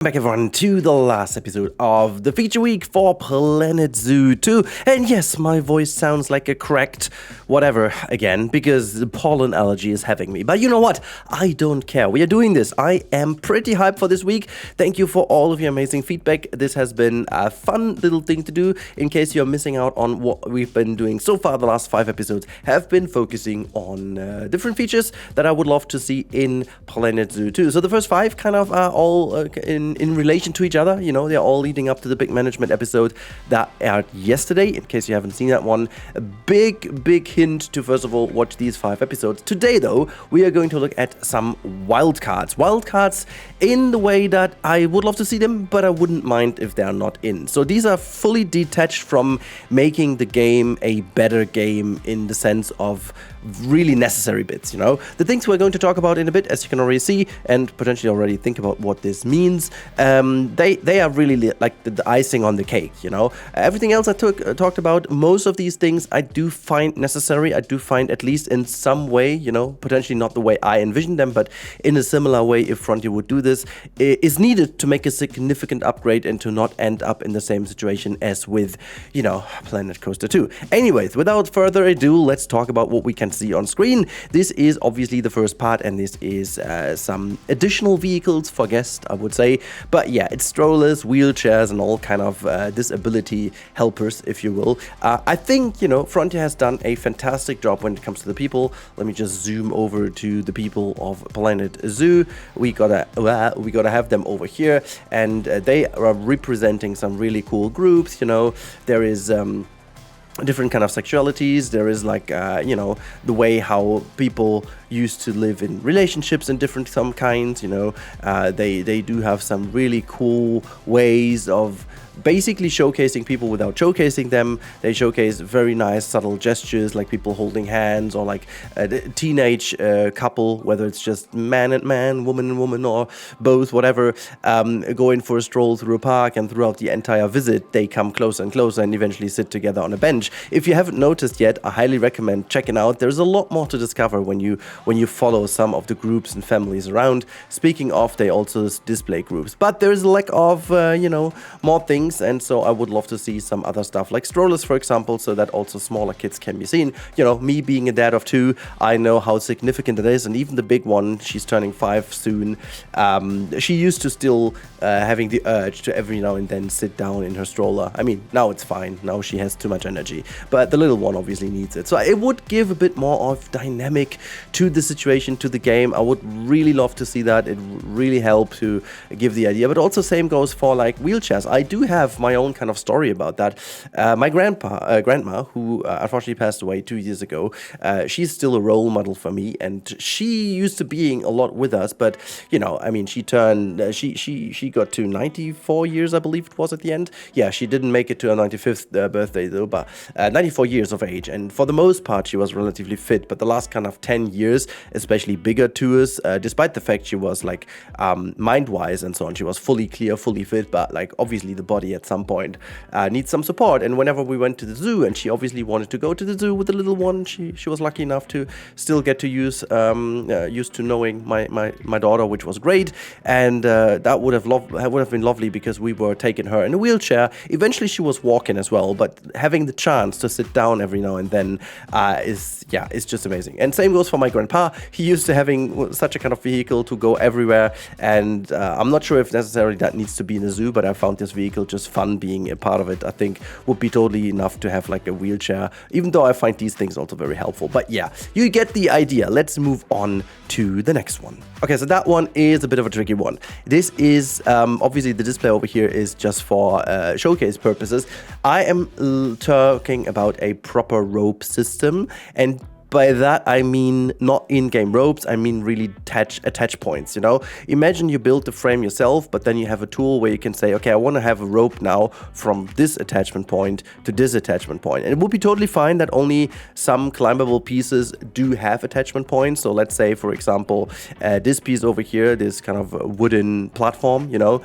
Back everyone to the last episode of the feature week for Planet Zoo 2. And yes, my voice sounds like a cracked whatever again because the pollen allergy is having me. But you know what? I don't care. We are doing this. I am pretty hyped for this week. Thank you for all of your amazing feedback. This has been a fun little thing to do. In case you're missing out on what we've been doing so far, the last 5 episodes have been focusing on different features that I would love to see in Planet Zoo 2. So the first 5 kind of are all in relation to each other. You know, they're all leading up to the big management episode that aired yesterday, in case you haven't seen that one. A big hint to, first of all, watch these 5 episodes. Today, though, we are going to look at some wildcards. Wildcards in the way that I would love to see them, but I wouldn't mind if they're not in. So these are fully detached from making the game a better game in the sense of really necessary bits, you know. The things we're going to talk about in a bit, as you can already see, and potentially already think about what this means, they are really like the icing on the cake, you know. Everything else I talked about, most of these things I do find necessary. I do find, at least in some way, you know, potentially not the way I envision them, but in a similar way, if Frontier would do this, is needed to make a significant upgrade and to not end up in the same situation as with, you know, Planet Coaster 2. Anyways, without further ado, let's talk about what we can see on screen. This is obviously the first part, and this is some additional vehicles for guests, I would say. But yeah, it's strollers, wheelchairs, and all kind of disability helpers, if you will. I think, you know, Frontier has done a fantastic job when it comes to the people. Let me just zoom over to the people of Planet Zoo. We gotta have them over here, and they are representing some really cool groups. You know, there is different kind of sexualities. There is like you know, the way how people used to live in relationships in different some kinds, you know. They do have some really cool ways of basically showcasing people without showcasing them. They showcase very nice subtle gestures, like people holding hands, or like a teenage couple, whether it's just man and man, woman and woman, or both, whatever, going for a stroll through a park, and throughout the entire visit they come closer and closer and eventually sit together on a bench. If you haven't noticed yet, I highly recommend checking out. There's a lot more to discover when you follow some of the groups and families around. Speaking of, they also display groups, but there's a lack of you know, more things. And so I would love to see some other stuff like strollers, for example, so that also smaller kids can be seen. You know, me being a dad of 2, I know how significant it is. And even the big one, she's turning 5 soon, she used to still having the urge to every now and then sit down in her stroller. I mean, now it's fine, now she has too much energy, but the little one obviously needs it. So it would give a bit more of dynamic to the situation, to the game. I would really love to see that. It would really help to give the idea. But also same goes for like wheelchairs. I do have my own kind of story about that. My grandma, who unfortunately passed away 2 years ago, she's still a role model for me, and she used to being a lot with us. But you know, I mean, she turned, she got to 94 years, I believe it was at the end. Yeah, she didn't make it to her 95th birthday though, but 94 years of age, and for the most part she was relatively fit. But the last kind of 10 years, especially bigger tours, despite the fact she was like mind-wise and so on, she was fully clear, fully fit, but like obviously the body at some point needs some support. And whenever we went to the zoo, and she obviously wanted to go to the zoo with the little one, she was lucky enough to still get to use used to knowing my daughter, which was great. And that would have been lovely, because we were taking her in a wheelchair. Eventually she was walking as well, but having the chance to sit down every now and then is just amazing. And same goes for my grandpa. He used to having such a kind of vehicle to go everywhere, and I'm not sure if necessarily that needs to be in a zoo, but I found this vehicle just fun being a part of it. I think would be totally enough to have like a wheelchair, even though I find these things also very helpful. But yeah, you get the idea. Let's move on to the next one. Okay, so that one is a bit of a tricky one. This is obviously the display over here is just for showcase purposes. I am talking about a proper rope system, and by that I mean not in-game ropes, I mean really attach points, you know. Imagine you build the frame yourself, but then you have a tool where you can say, okay, I want to have a rope now from this attachment point to this attachment point. And it would be totally fine that only some climbable pieces do have attachment points. So let's say, for example, this piece over here, this kind of wooden platform, you know,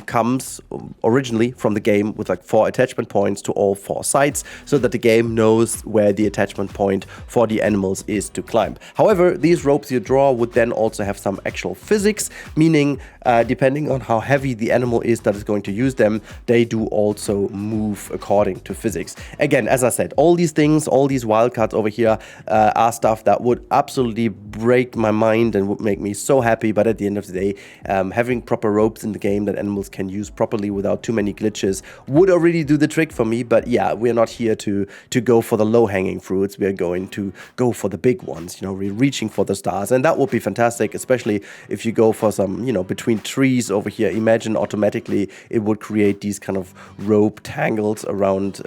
comes originally from the game with like 4 attachment points to all 4 sides, so that the game knows where the attachment point for the the animals is to climb. However, these ropes you draw would then also have some actual physics, meaning depending on how heavy the animal is that is going to use them, they do also move according to physics. Again, as I said, all these things, all these wildcards over here are stuff that would absolutely break my mind and would make me so happy. But at the end of the day, having proper ropes in the game that animals can use properly without too many glitches would already do the trick for me. But yeah, we're not here to go for the low-hanging fruits. We are going to go for the big ones. You know, we're reaching for the stars, and that would be fantastic, especially if you go for some, you know, between trees over here. Imagine automatically it would create these kind of rope tangles around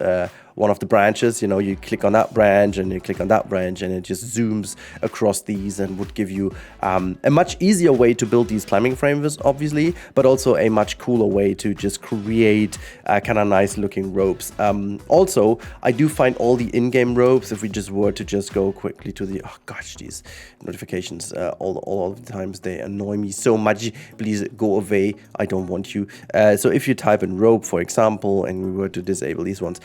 one of the branches. You know, you click on that branch and you click on that branch, and it just zooms across these and would give you a much easier way to build these climbing frames, obviously, but also a much cooler way to just create kind of nice looking ropes. Also, I do find all the in-game ropes, if we just were to just go quickly to the, oh gosh, these notifications all of the times, they annoy me so much. Please go away, I don't want you. So if you type in rope, for example, and we were to disable these ones,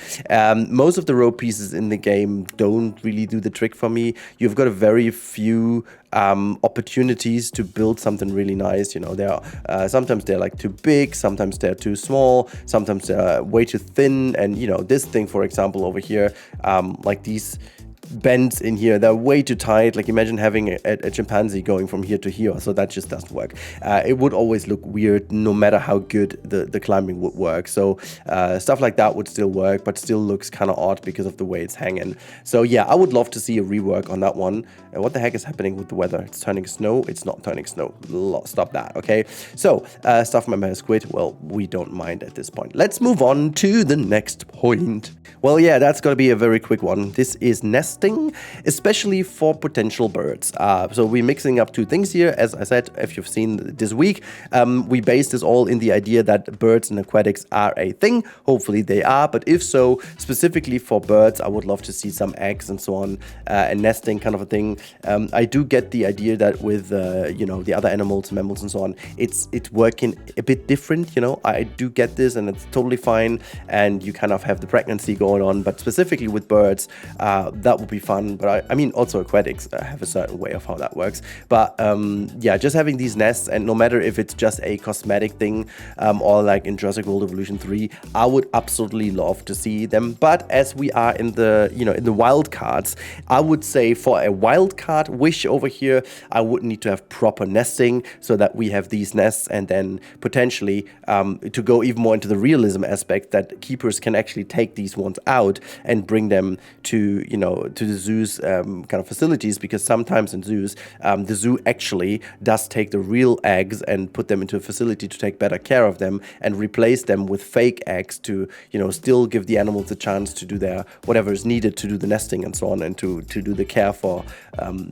most of the rope pieces in the game don't really do the trick for me. You've got a very few opportunities to build something really nice. You know, they are sometimes they're like too big, sometimes they're too small, sometimes they're way too thin. And you know, this thing, for example, over here, like these bends in here, they're way too tight. Like imagine having a chimpanzee going from here to here, so that just doesn't work. It would always look weird no matter how good the climbing would work. So stuff like that would still work, but still looks kind of odd because of the way it's hanging. So yeah, I would love to see a rework on that one. What the heck is happening with the weather? It's turning snow. It's not turning snow. Stop that, okay? So stuff member has quit. Well, we don't mind at this point. Let's move on to the next point. Well, yeah, that's going to be a very quick one. This is nesting, especially for potential birds. So we're mixing up two things here. As I said, if you've seen this week, we based this all in the idea that birds and aquatics are a thing. Hopefully they are, but if so, specifically for birds, I would love to see some eggs and so on, and nesting kind of a thing. I do get the idea that with you know, the other animals, mammals and so on, it's working a bit different. You know, I do get this, and it's totally fine, and you kind of have the pregnancy going on, but specifically with birds, that would be fun. But I mean, also aquatics have a certain way of how that works. But yeah, just having these nests, and no matter if it's just a cosmetic thing or like in Jurassic World Evolution 3, I would absolutely love to see them. But as we are in the, you know, in the wildcards, I would say for a wildcard wish over here, I would need to have proper nesting so that we have these nests, and then potentially to go even more into the realism aspect, that keepers can actually take these ones out and bring them to, you know, to the zoo's kind of facilities, because sometimes in zoos, the zoo actually does take the real eggs and put them into a facility to take better care of them and replace them with fake eggs to, you know, still give the animals a chance to do their whatever is needed to do the nesting and so on, and to do the care for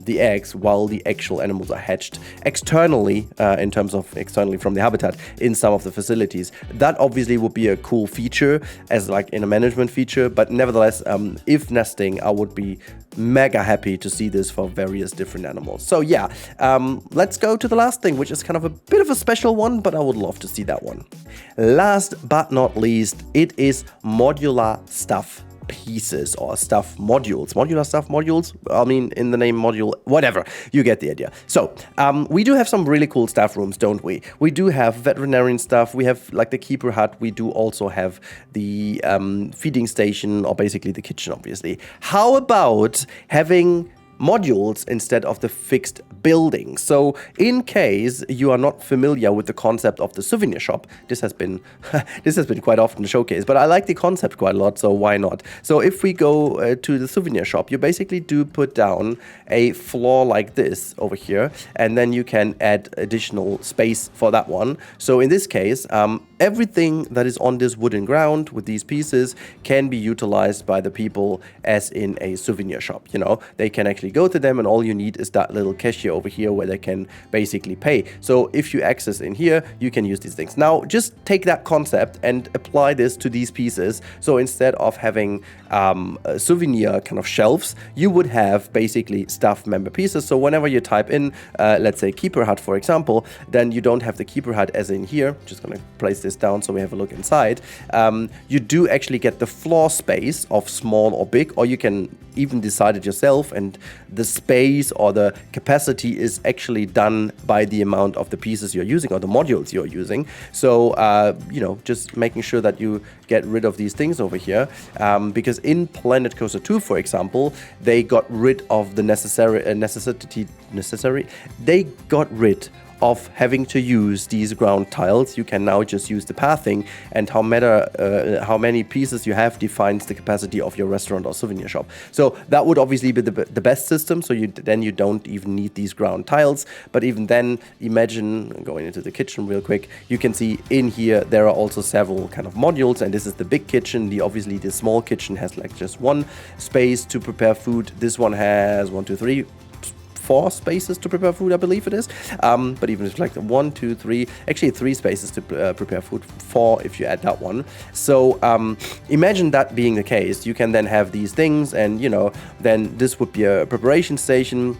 the eggs while the actual animals are hatched externally, in terms of externally from the habitat in some of the facilities. That obviously would be a cool feature as like in a management feature, but nevertheless, if nesting, I would be mega happy to see this for various different animals. So yeah, let's go to the last thing, which is kind of a bit of a special one, but I would love to see that one. Last but not least, it is modular stuff pieces or stuff modules. Modular stuff modules, I mean, in the name module, whatever, you get the idea. So we do have some really cool staff rooms, don't we? We do have veterinarian stuff, we have like the keeper hut, we do also have the feeding station, or basically the kitchen, obviously. How about having modules instead of the fixed building? So in case you are not familiar with the concept of the souvenir shop, this has been quite often showcased, but I like the concept quite a lot, so why not? So if we go to the souvenir shop, you basically do put down a floor like this over here, and then you can add additional space for that one. So in this case, everything that is on this wooden ground with these pieces can be utilized by the people as in a souvenir shop. You know, they can actually go to them, and all you need is that little cashier over here where they can basically pay. So if you access in here, you can use these things. Now, just take that concept and apply this to these pieces. So instead of having souvenir kind of shelves, you would have basically staff member pieces. So whenever you type in, let's say keeper hut, for example, then you don't have the keeper hut as in here. Just gonna place this this down so we have a look inside, you do actually get the floor space of small or big, or you can even decide it yourself, and the space or the capacity is actually done by the amount of the pieces you're using or the modules you're using. So, just making sure that you get rid of these things over here, because in Planet Coaster 2, for example, they got rid of the they got rid of having to use these ground tiles. You can now just use the pathing, and how many pieces you have defines the capacity of your restaurant or souvenir shop. So that would obviously be the best system, so you don't even need these ground tiles. But even then, imagine going into the kitchen real quick, you can see in here there are also several kind of modules, and this is the big kitchen. Obviously the small kitchen has like just one space to prepare food. This one has 4 spaces to prepare food, I believe it is. But even if like 1, 2, 3, actually 3 spaces to prepare food, 4 if you add that one. So imagine that being the case. You can then have these things, and then this would be a preparation station.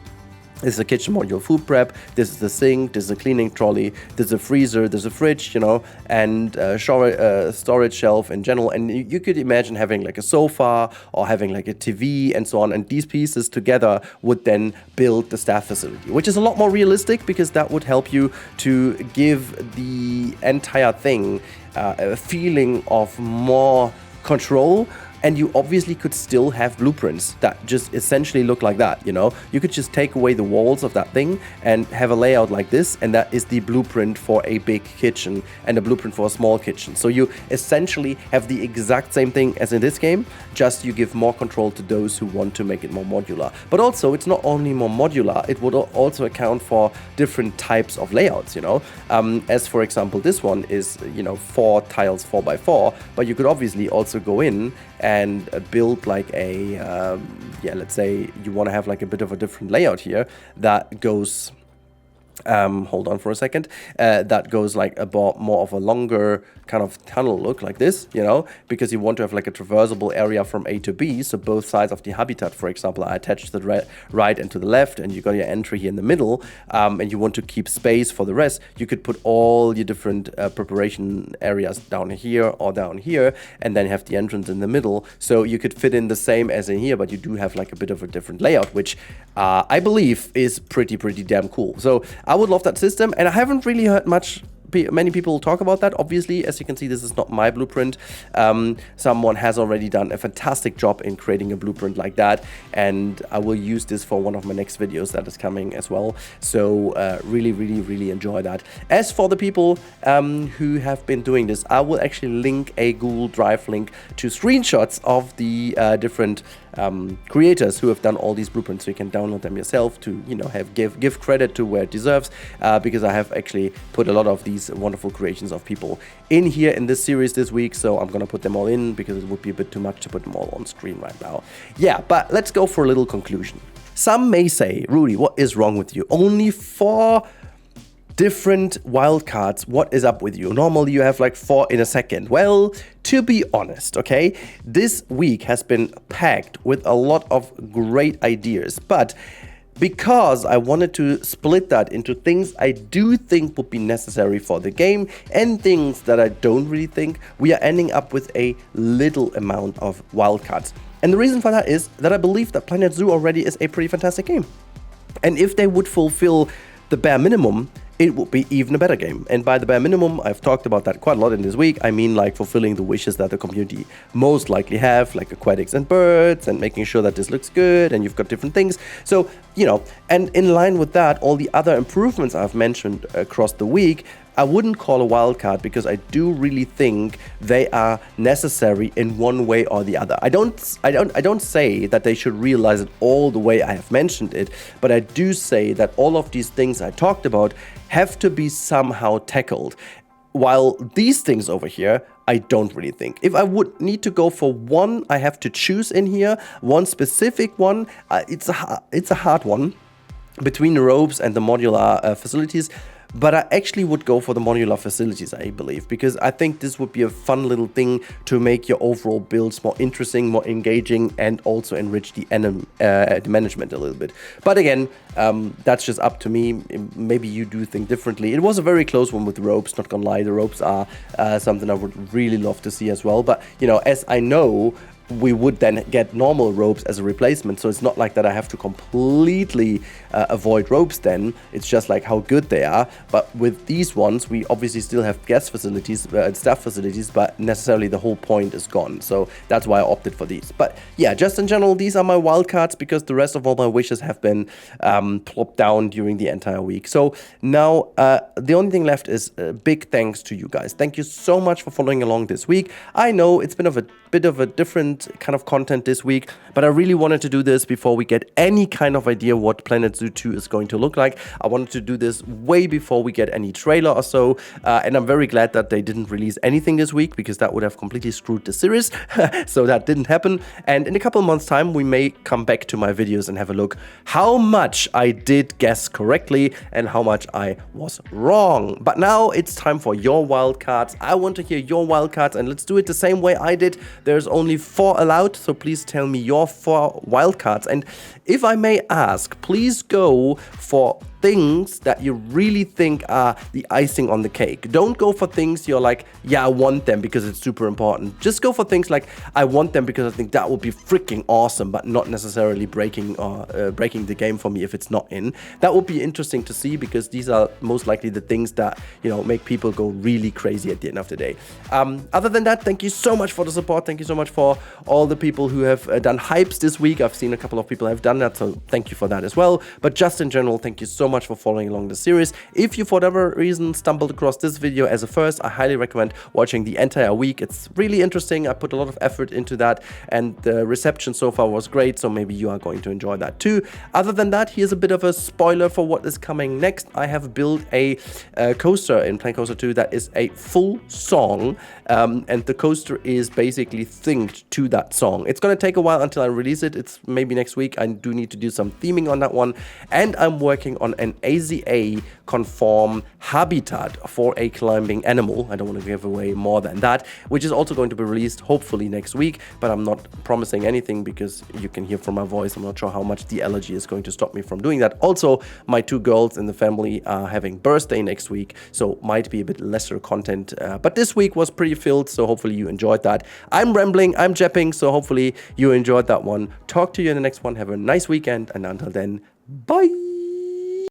This is a kitchen module food prep, this is the sink, this is a cleaning trolley, this is a freezer, there's a fridge, and storage shelf in general. And you could imagine having like a sofa or having like a TV and so on. And these pieces together would then build the staff facility, which is a lot more realistic, because that would help you to give the entire thing a feeling of more control. And you obviously could still have blueprints that just essentially look like that, You could just take away the walls of that thing and have a layout like this, and that is the blueprint for a big kitchen and a blueprint for a small kitchen. So you essentially have the exact same thing as in this game, just you give more control to those who want to make it more modular. But also, it's not only more modular, it would also account for different types of layouts, As for example, this one is, 4 tiles 4x4, but you could obviously also go in and build like a, let's say you want to have like a bit of a different layout here that goes, hold on for a second, that goes like about more of a longer kind of tunnel look like this, because you want to have like a traversable area from A to B. So both sides of the habitat, for example, are attached to the right and to the left, and you got your entry here in the middle, and you want to keep space for the rest. You could put all your different preparation areas down here or down here, and then have the entrance in the middle. So you could fit in the same as in here, but you do have like a bit of a different layout, which I believe is pretty damn cool. So I would love that system, and I haven't really heard many people talk about that. Obviously, as you can see, this is not my blueprint. Someone has already done a fantastic job in creating a blueprint like that, and I will use this for one of my next videos that is coming as well. So really enjoy that. As for the people who have been doing this, I will actually link a Google Drive link to screenshots of the different creators who have done all these blueprints, so you can download them yourself to give credit to where it deserves, because I have actually put a lot of these wonderful creations of people in here in this series this week, so I'm gonna put them all in because it would be a bit too much to put them all on screen right now. Yeah, but let's go for a little conclusion. Some may say, Rudy, what is wrong with you? Only 4 different wildcards, what is up with you? Normally you have like 4 in a second. Well, to be honest, okay, this week has been packed with a lot of great ideas, but because I wanted to split that into things I do think would be necessary for the game and things that I don't really think, we are ending up with a little amount of wildcards. And the reason for that is that I believe that Planet Zoo already is a pretty fantastic game. And if they would fulfill the bare minimum, it would be even a better game. And by the bare minimum, I've talked about that quite a lot in this week. I mean like fulfilling the wishes that the community most likely have, like aquatics and birds, and making sure that this looks good and you've got different things. So, and in line with that, all the other improvements I've mentioned across the week, I wouldn't call a wildcard because I do really think they are necessary in one way or the other. I don't say that they should realize it all the way I have mentioned it, but I do say that all of these things I talked about have to be somehow tackled. While these things over here, I don't really think. If I would need to go for one, I have to choose in here, one specific one. It's a hard one between the ropes and the modular facilities. but I actually would go for the modular facilities, I believe, because I think this would be a fun little thing to make your overall builds more interesting, more engaging, and also enrich the management a little bit. But again, that's just up to me. Maybe you do think differently. It was a very close one with the ropes, not gonna lie. The ropes are something I would really love to see as well. But, you know, as I know, we would then get normal ropes as a replacement, so it's not like that I have to completely avoid ropes then. It's just like how good they are. But with these ones, we obviously still have guest facilities, staff facilities, but necessarily the whole point is gone. So that's why I opted for these. But yeah, just in general, these are my wildcards because the rest of all my wishes have been plopped down during the entire week. So now the only thing left is big thanks to you guys. Thank you so much for following along this week. I know it's been a bit of a different kind of content this week, but I really wanted to do this before we get any kind of idea what Planet Zoo 2 is going to look like. I wanted to do this way before we get any trailer or so, and I'm very glad that they didn't release anything this week because that would have completely screwed the series. So that didn't happen, and in a couple of months time we may come back to my videos and have a look how much I did guess correctly and how much I was wrong. But now it's time for your wildcards. I want to hear your wildcards, and let's do it the same way I did. There's only 4 allowed, so please tell me your 4 wildcards. And if I may ask, please go for things that you really think are the icing on the cake. Don't go for things you're like, yeah, I want them because it's super important. Just go for things like, I want them because I think that would be freaking awesome, but not necessarily breaking the game for me if it's not in. That would be interesting to see because these are most likely the things that, you know, make people go really crazy at the end of the day. Other than that, thank you so much for the support. Thank you so much for all the people who have done hypes this week. I've seen a couple of people have done that, so thank you for that as well. But just in general, thank you so much for following along the series. If you for whatever reason stumbled across this video as a first, I highly recommend watching the entire week. It's really interesting. I put a lot of effort into that and the reception so far was great, so maybe you are going to enjoy that too. Other than that, here's a bit of a spoiler for what is coming next. I have built a coaster in Planet Coaster 2 that is a full song, and the coaster is basically synced to that song. It's going to take a while until I release it. It's maybe next week. I do need to do some theming on that one, and I'm working on an AZA conform habitat for a climbing animal. I don't want to give away more than that, which is also going to be released hopefully next week, but I'm not promising anything because you can hear from my voice. I'm not sure how much the allergy is going to stop me from doing that. Also, my 2 girls in the family are having birthday next week, so might be a bit lesser content, but this week was pretty filled, so hopefully you enjoyed that. I'm rambling, I'm japping, so hopefully you enjoyed that one. Talk to you in the next one. Have a nice weekend, and until then, bye!